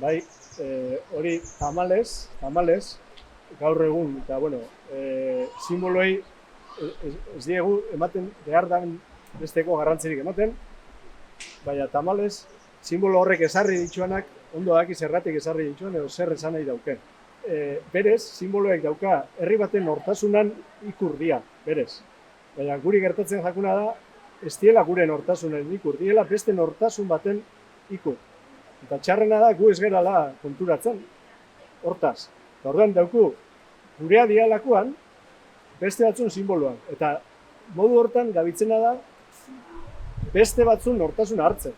bai, hori tamalez, gaur egun, eta bueno, simboloi ez diegu ematen behar da besteko garrantzirik ematen, baina tamalez, simbolo horrek ezarri dituanak, ondo daki zerratik ezarri dituan, edo zer esan nahi dauken. Berez, simboloek dauka herri baten nortasunan ikur dia, berez. Baina guri gertatzen jakuna da, ez diela gure nortasunen ikur, diela beste nortasun baten ikur. Eta txarrena da gu ez gerala konturatzen, hortaz. Eta orduan dauku, gurea dialakoan, beste batzun simboloan. Eta modu hortan gabitzena da, beste batzun nortasuna hartzen.